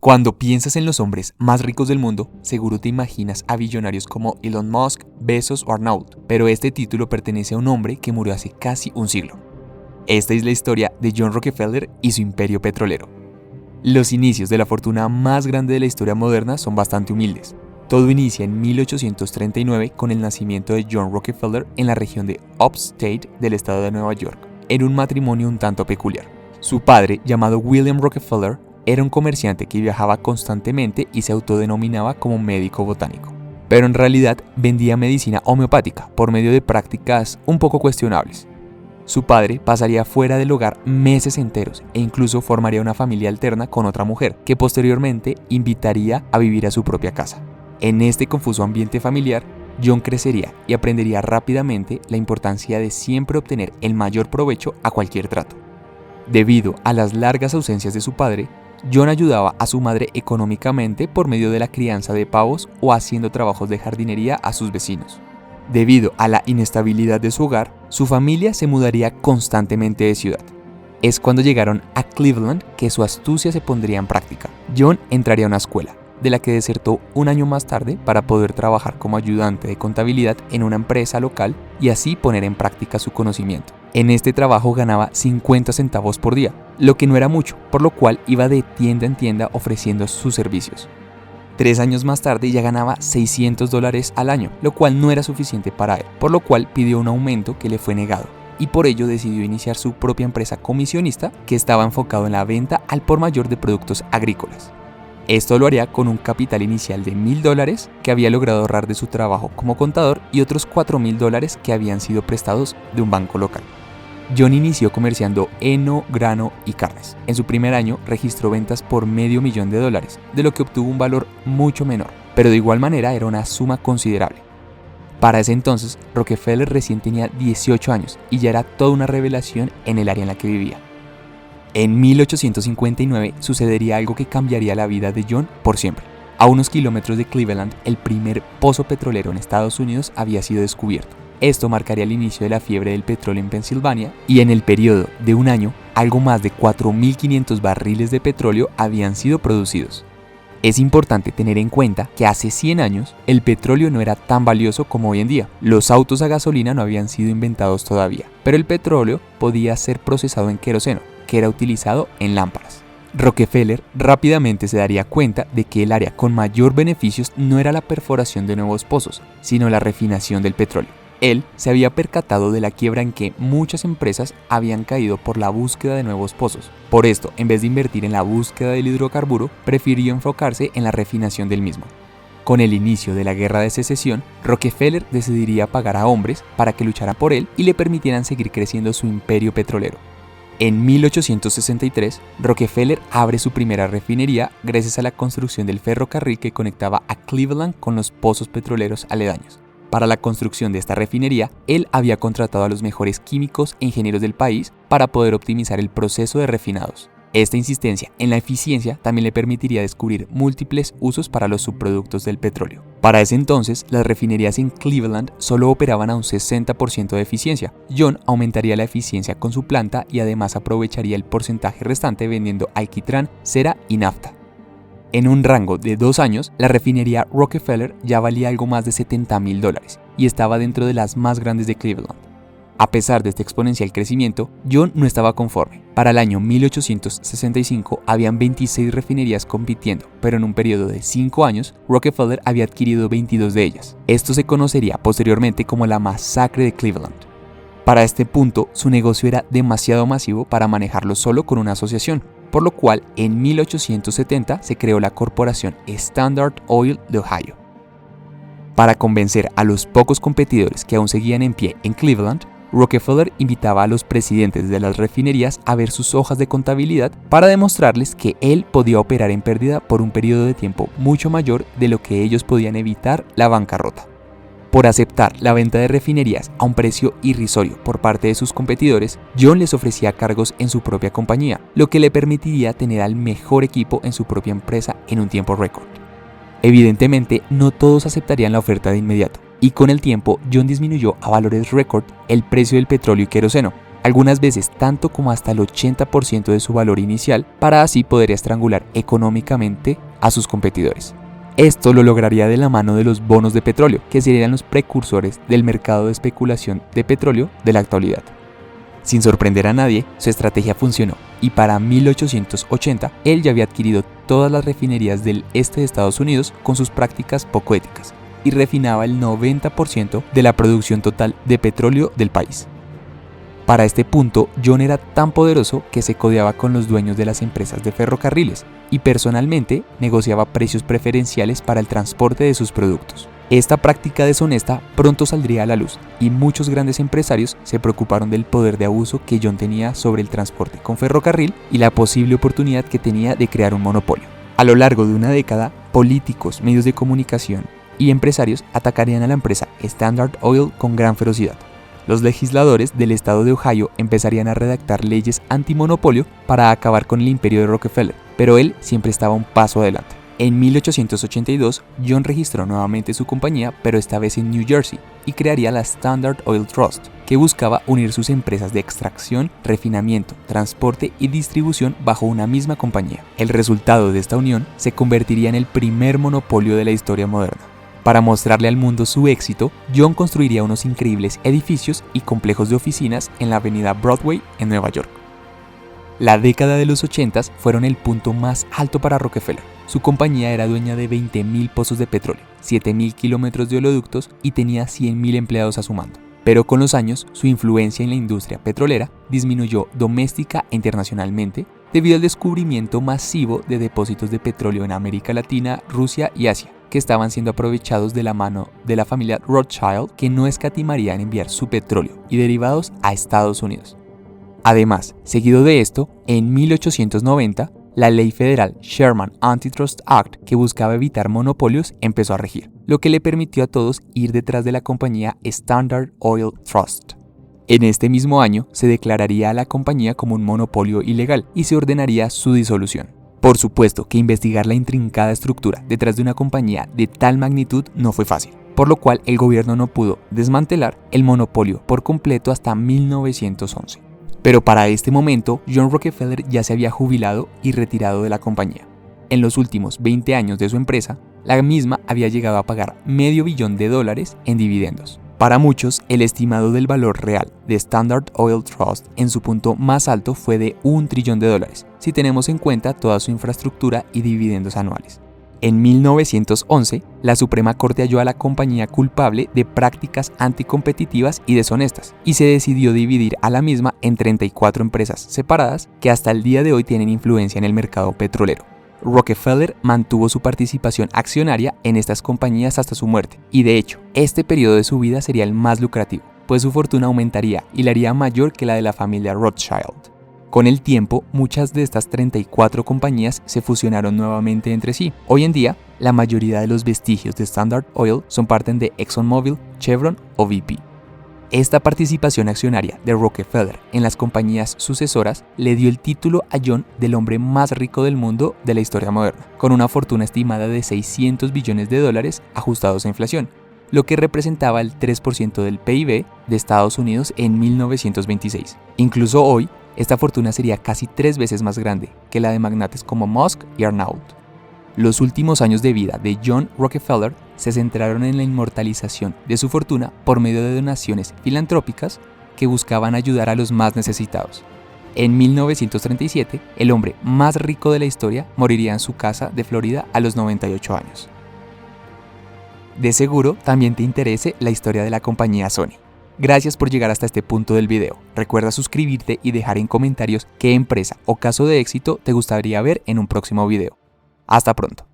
Cuando piensas en los hombres más ricos del mundo, seguro te imaginas a billonarios como Elon Musk, Bezos o Arnault, pero este título pertenece a un hombre que murió hace casi un siglo. Esta es la historia de John Rockefeller y su imperio petrolero. Los inicios de la fortuna más grande de la historia moderna son bastante humildes. Todo inicia en 1839 con el nacimiento de John Rockefeller en la región de Upstate del estado de Nueva York, en un matrimonio un tanto peculiar. Su padre, llamado William Rockefeller, era un comerciante que viajaba constantemente y se autodenominaba como médico botánico. Pero en realidad vendía medicina homeopática por medio de prácticas un poco cuestionables. Su padre pasaría fuera del hogar meses enteros e incluso formaría una familia alterna con otra mujer, que posteriormente invitaría a vivir a su propia casa. En este confuso ambiente familiar, John crecería y aprendería rápidamente la importancia de siempre obtener el mayor provecho a cualquier trato. Debido a las largas ausencias de su padre, John ayudaba a su madre económicamente por medio de la crianza de pavos o haciendo trabajos de jardinería a sus vecinos. Debido a la inestabilidad de su hogar, su familia se mudaría constantemente de ciudad. Es cuando llegaron a Cleveland que su astucia se pondría en práctica. John entraría a una escuela, de la que desertó un año más tarde para poder trabajar como ayudante de contabilidad en una empresa local y así poner en práctica su conocimiento. En este trabajo ganaba 50 centavos por día, lo que no era mucho, por lo cual iba de tienda en tienda ofreciendo sus servicios. 3 años más tarde ya ganaba $600 al año, lo cual no era suficiente para él, por lo cual pidió un aumento que le fue negado, y por ello decidió iniciar su propia empresa comisionista que estaba enfocado en la venta al por mayor de productos agrícolas. Esto lo haría con un capital inicial de $1,000 que había logrado ahorrar de su trabajo como contador y otros $4,000 que habían sido prestados de un banco local. John inició comerciando heno, grano y carnes. En su primer año registró ventas por $500,000, de lo que obtuvo un valor mucho menor, pero de igual manera era una suma considerable. Para ese entonces, Rockefeller recién tenía 18 años y ya era toda una revelación en el área en la que vivía. En 1859 sucedería algo que cambiaría la vida de John por siempre. A unos kilómetros de Cleveland, el primer pozo petrolero en Estados Unidos había sido descubierto. Esto marcaría el inicio de la fiebre del petróleo en Pensilvania y en el periodo de un año, algo más de 4.500 barriles de petróleo habían sido producidos. Es importante tener en cuenta que hace 100 años el petróleo no era tan valioso como hoy en día. Los autos a gasolina no habían sido inventados todavía, pero el petróleo podía ser procesado en queroseno, que era utilizado en lámparas. Rockefeller rápidamente se daría cuenta de que el área con mayor beneficios no era la perforación de nuevos pozos, sino la refinación del petróleo. Él se había percatado de la quiebra en que muchas empresas habían caído por la búsqueda de nuevos pozos. Por esto, en vez de invertir en la búsqueda del hidrocarburo, prefirió enfocarse en la refinación del mismo. Con el inicio de la Guerra de Secesión, Rockefeller decidiría pagar a hombres para que lucharan por él y le permitieran seguir creciendo su imperio petrolero. En 1863, Rockefeller abre su primera refinería gracias a la construcción del ferrocarril que conectaba a Cleveland con los pozos petroleros aledaños. Para la construcción de esta refinería, él había contratado a los mejores químicos e ingenieros del país para poder optimizar el proceso de refinados. Esta insistencia en la eficiencia también le permitiría descubrir múltiples usos para los subproductos del petróleo. Para ese entonces, las refinerías en Cleveland solo operaban a un 60% de eficiencia. John aumentaría la eficiencia con su planta y además aprovecharía el porcentaje restante vendiendo alquitrán, cera y nafta. En un rango de 2 años, la refinería Rockefeller ya valía algo más de $70,000 y estaba dentro de las más grandes de Cleveland. A pesar de este exponencial crecimiento, John no estaba conforme. Para el año 1865 habían 26 refinerías compitiendo, pero en un periodo de 5 años, Rockefeller había adquirido 22 de ellas. Esto se conocería posteriormente como la masacre de Cleveland. Para este punto, su negocio era demasiado masivo para manejarlo solo con una asociación, por lo cual en 1870 se creó la corporación Standard Oil de Ohio. Para convencer a los pocos competidores que aún seguían en pie en Cleveland, Rockefeller invitaba a los presidentes de las refinerías a ver sus hojas de contabilidad para demostrarles que él podía operar en pérdida por un periodo de tiempo mucho mayor de lo que ellos podían evitar la bancarrota. Por aceptar la venta de refinerías a un precio irrisorio por parte de sus competidores, John les ofrecía cargos en su propia compañía, lo que le permitiría tener al mejor equipo en su propia empresa en un tiempo récord. Evidentemente, no todos aceptarían la oferta de inmediato, y con el tiempo John disminuyó a valores récord el precio del petróleo y queroseno, algunas veces tanto como hasta el 80% de su valor inicial, para así poder estrangular económicamente a sus competidores. Esto lo lograría de la mano de los bonos de petróleo, que serían los precursores del mercado de especulación de petróleo de la actualidad. Sin sorprender a nadie, su estrategia funcionó y para 1880 él ya había adquirido todas las refinerías del este de Estados Unidos con sus prácticas poco éticas y refinaba el 90% de la producción total de petróleo del país. Para este punto, John era tan poderoso que se codeaba con los dueños de las empresas de ferrocarriles y personalmente negociaba precios preferenciales para el transporte de sus productos. Esta práctica deshonesta pronto saldría a la luz y muchos grandes empresarios se preocuparon del poder de abuso que John tenía sobre el transporte con ferrocarril y la posible oportunidad que tenía de crear un monopolio. A lo largo de una década, políticos, medios de comunicación y empresarios atacarían a la empresa Standard Oil con gran ferocidad. Los legisladores del estado de Ohio empezarían a redactar leyes antimonopolio para acabar con el imperio de Rockefeller, pero él siempre estaba un paso adelante. En 1882, John registró nuevamente su compañía, pero esta vez en New Jersey, y crearía la Standard Oil Trust, que buscaba unir sus empresas de extracción, refinamiento, transporte y distribución bajo una misma compañía. El resultado de esta unión se convertiría en el primer monopolio de la historia moderna. Para mostrarle al mundo su éxito, John construiría unos increíbles edificios y complejos de oficinas en la avenida Broadway en Nueva York. La década de los 80 fueron el punto más alto para Rockefeller. Su compañía era dueña de 20.000 pozos de petróleo, 7.000 kilómetros de oleoductos y tenía 100.000 empleados a su mando. Pero con los años, su influencia en la industria petrolera disminuyó doméstica e internacionalmente debido al descubrimiento masivo de depósitos de petróleo en América Latina, Rusia y Asia, que estaban siendo aprovechados de la mano de la familia Rothschild, que no escatimaría en enviar su petróleo y derivados a Estados Unidos. Además, seguido de esto, en 1890, la ley federal Sherman Antitrust Act, que buscaba evitar monopolios, empezó a regir, lo que le permitió a todos ir detrás de la compañía Standard Oil Trust. En este mismo año, se declararía a la compañía como un monopolio ilegal y se ordenaría su disolución. Por supuesto que investigar la intrincada estructura detrás de una compañía de tal magnitud no fue fácil, por lo cual el gobierno no pudo desmantelar el monopolio por completo hasta 1911. Pero para este momento, John Rockefeller ya se había jubilado y retirado de la compañía. En los últimos 20 años de su empresa, la misma había llegado a pagar $500 millones en dividendos. Para muchos, el estimado del valor real de Standard Oil Trust en su punto más alto fue de $1 trillón, si tenemos en cuenta toda su infraestructura y dividendos anuales. En 1911, la Suprema Corte halló a la compañía culpable de prácticas anticompetitivas y deshonestas, y se decidió dividir a la misma en 34 empresas separadas que hasta el día de hoy tienen influencia en el mercado petrolero. Rockefeller mantuvo su participación accionaria en estas compañías hasta su muerte, y de hecho, este periodo de su vida sería el más lucrativo, pues su fortuna aumentaría y la haría mayor que la de la familia Rothschild. Con el tiempo, muchas de estas 34 compañías se fusionaron nuevamente entre sí. Hoy en día, la mayoría de los vestigios de Standard Oil son parte de ExxonMobil, Chevron o BP. Esta participación accionaria de Rockefeller en las compañías sucesoras le dio el título a John del hombre más rico del mundo de la historia moderna, con una fortuna estimada de $600 billones ajustados a inflación, lo que representaba el 3% del PIB de Estados Unidos en 1926. Incluso hoy, esta fortuna sería casi 3 veces más grande que la de magnates como Musk y Arnault. Los últimos años de vida de John Rockefeller se centraron en la inmortalización de su fortuna por medio de donaciones filantrópicas que buscaban ayudar a los más necesitados. En 1937, el hombre más rico de la historia moriría en su casa de Florida a los 98 años. De seguro también te interese la historia de la compañía Sony. Gracias por llegar hasta este punto del video. Recuerda suscribirte y dejar en comentarios qué empresa o caso de éxito te gustaría ver en un próximo video. Hasta pronto.